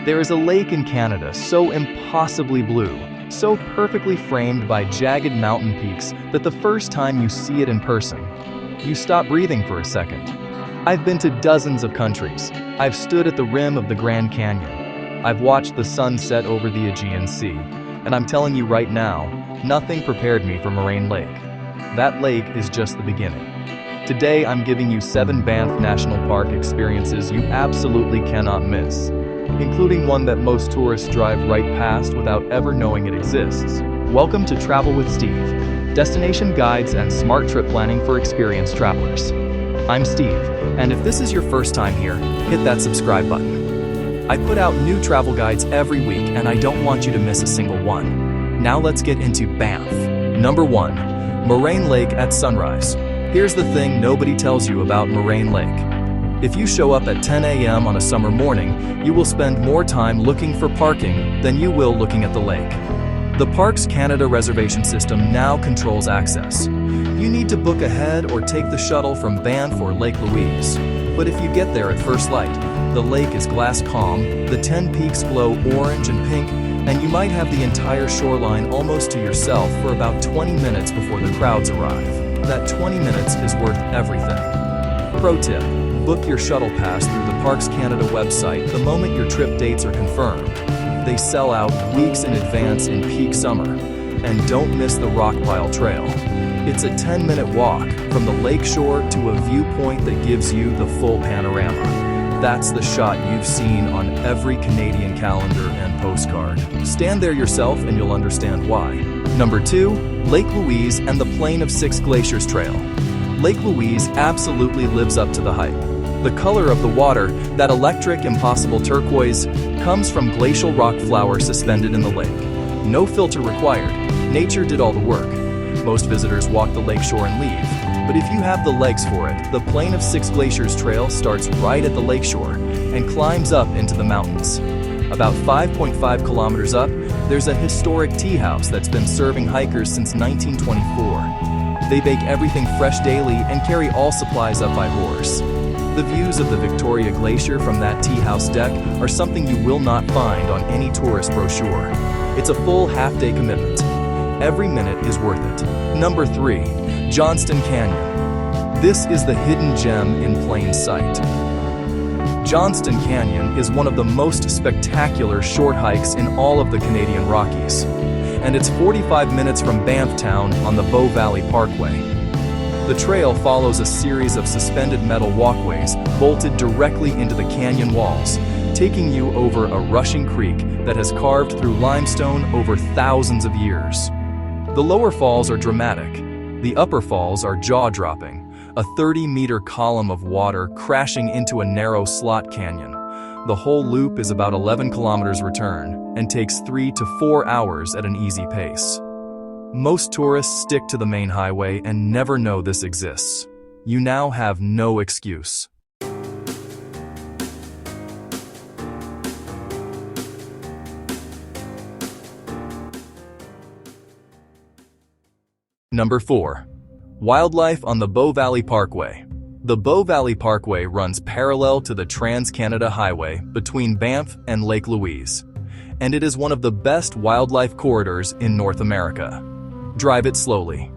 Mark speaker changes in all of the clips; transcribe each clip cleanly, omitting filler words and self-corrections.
Speaker 1: There is a lake in Canada so impossibly blue, so perfectly framed by jagged mountain peaks that the first time you see it in person, you stop breathing for a second. I've been to dozens of countries. I've stood at the rim of the Grand Canyon. I've watched the sun set over the Aegean Sea. And I'm telling you right now, nothing prepared me for Moraine Lake. That lake is just the beginning. Today I'm giving you 7 Banff National Park experiences you absolutely cannot miss, including one that most tourists drive right past without ever knowing it exists. Welcome to Travel with Steve, destination guides and smart trip planning for experienced travelers. I'm Steve, and if this is your first time here, hit that subscribe button. I put out new travel guides every week, and I don't want you to miss a single one. Now let's get into Banff. Number 1. Moraine Lake at sunrise. Here's the thing nobody tells you about Moraine Lake. If you show up at 10 a.m. on a summer morning, you will spend more time looking for parking than you will looking at the lake. The Parks Canada reservation system now controls access. You need to book ahead or take the shuttle from Banff or Lake Louise. But if you get there at first light, the lake is glass calm, the 10 peaks glow orange and pink, and you might have the entire shoreline almost to yourself for about 20 minutes before the crowds arrive. That 20 minutes is worth everything. Pro tip: book your shuttle pass through the Parks Canada website the moment your trip dates are confirmed. They sell out weeks in advance in peak summer. And don't miss the Rockpile Trail. It's a 10-minute walk from the lakeshore to a viewpoint that gives you the full panorama. That's the shot you've seen on every Canadian calendar and postcard. Stand there yourself and you'll understand why. Number 2, Lake Louise and the Plain of Six Glaciers Trail. Lake Louise absolutely lives up to the hype. The color of the water, that electric, impossible turquoise, comes from glacial rock flour suspended in the lake. No filter required. Nature did all the work. Most visitors walk the lakeshore and leave. But if you have the legs for it, the Plain of Six Glaciers Trail starts right at the lakeshore and climbs up into the mountains. About 5.5 kilometers up, there's a historic tea house that's been serving hikers since 1924. They bake everything fresh daily and carry all supplies up by horse. The views of the Victoria Glacier from that tea house deck are something you will not find on any tourist brochure. It's a full half-day commitment. Every minute is worth it. Number 3. Johnston Canyon. This is the hidden gem in plain sight. Johnston Canyon is one of the most spectacular short hikes in all of the Canadian Rockies, and it's 45 minutes from Banff Town on the Bow Valley Parkway. The trail follows a series of suspended metal walkways bolted directly into the canyon walls, taking you over a rushing creek that has carved through limestone over thousands of years. The lower falls are dramatic. The upper falls are jaw-dropping, a 30-meter column of water crashing into a narrow slot canyon. The whole loop is about 11 kilometers return and takes 3 to 4 hours at an easy pace. Most tourists stick to the main highway and never know this exists. You now have no excuse. Number 4. Wildlife on the Bow Valley Parkway. The Bow Valley Parkway runs parallel to the Trans-Canada Highway between Banff and Lake Louise, and it is one of the best wildlife corridors in North America. Drive it slowly.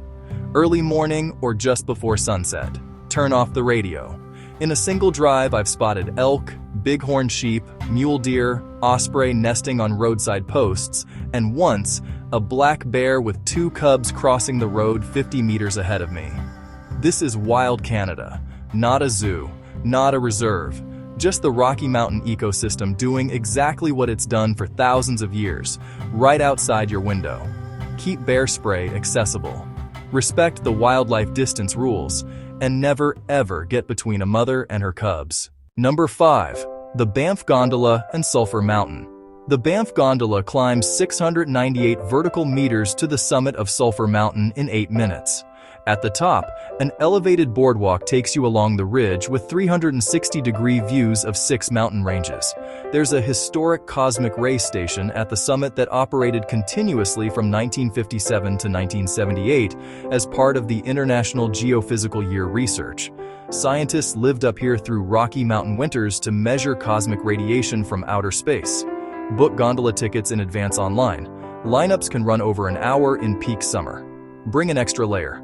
Speaker 1: Early morning or just before sunset. Turn off the radio. In a single drive, I've spotted elk, bighorn sheep, mule deer, osprey nesting on roadside posts, and once, a black bear with 2 cubs crossing the road 50 meters ahead of me. This is wild Canada, not a zoo, not a reserve, just the Rocky Mountain ecosystem doing exactly what it's done for thousands of years, right outside your window. Keep bear spray accessible. Respect the wildlife distance rules, and never ever get between a mother and her cubs. Number 5. The Banff Gondola and Sulphur Mountain. The Banff Gondola climbs 698 vertical meters to the summit of Sulphur Mountain in 8 minutes. At the top, an elevated boardwalk takes you along the ridge with 360-degree views of 6 mountain ranges. There's a historic cosmic ray station at the summit that operated continuously from 1957 to 1978 as part of the International Geophysical Year research. Scientists lived up here through Rocky Mountain winters to measure cosmic radiation from outer space. Book gondola tickets in advance online. Lineups can run over an hour in peak summer. Bring an extra layer.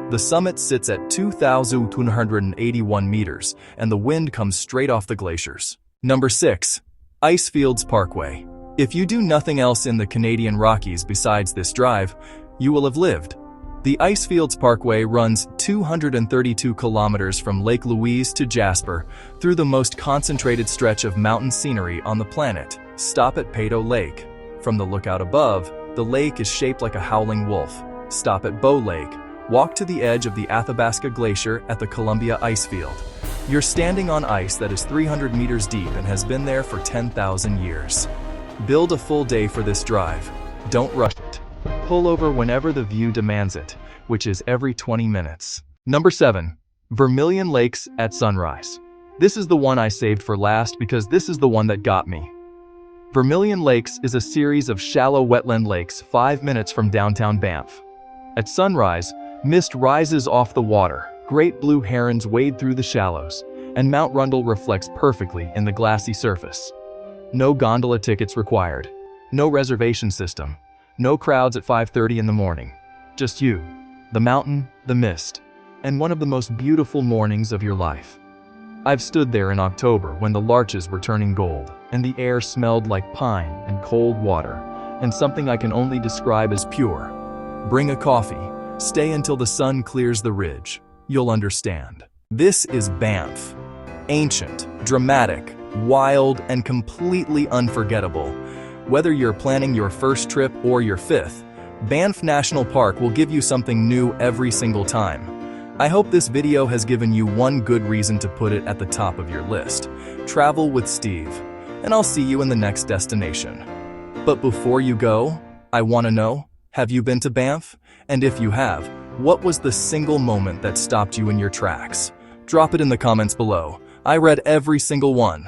Speaker 1: The summit sits at 2,281 meters, and the wind comes straight off the glaciers. Number 6. Icefields Parkway. If you do nothing else in the Canadian Rockies besides this drive, you will have lived. The Icefields Parkway runs 232 kilometers from Lake Louise to Jasper through the most concentrated stretch of mountain scenery on the planet. Stop at Peyto Lake. From the lookout above, the lake is shaped like a howling wolf. Stop at Bow Lake. Walk to the edge of the Athabasca Glacier at the Columbia Icefield. You're standing on ice that is 300 meters deep and has been there for 10,000 years. Build a full day for this drive. Don't rush it. Pull over whenever the view demands it, which is every 20 minutes. Number 7. Vermilion Lakes at sunrise. This is the one I saved for last because this is the one that got me. Vermilion Lakes is a series of shallow wetland lakes 5 minutes from downtown Banff. At sunrise, mist rises off the water, great blue herons wade through the shallows, and Mount Rundle reflects perfectly in the glassy surface. No gondola tickets required. No reservation system. No crowds at 5:30 in the morning. Just you, the mountain, the mist, and one of the most beautiful mornings of your life. I've stood there in October when the larches were turning gold, and the air smelled like pine and cold water, and something I can only describe as pure. Bring a coffee. Stay until the sun clears the ridge. You'll understand. This is Banff. Ancient, dramatic, wild, and completely unforgettable. Whether you're planning your first trip or your 5th, Banff National Park will give you something new every single time. I hope this video has given you one good reason to put it at the top of your list. Travel with Steve, and I'll see you in the next destination. But before you go, I want to know, have you been to Banff? And if you have, what was the single moment that stopped you in your tracks? Drop it in the comments below. I read every single one.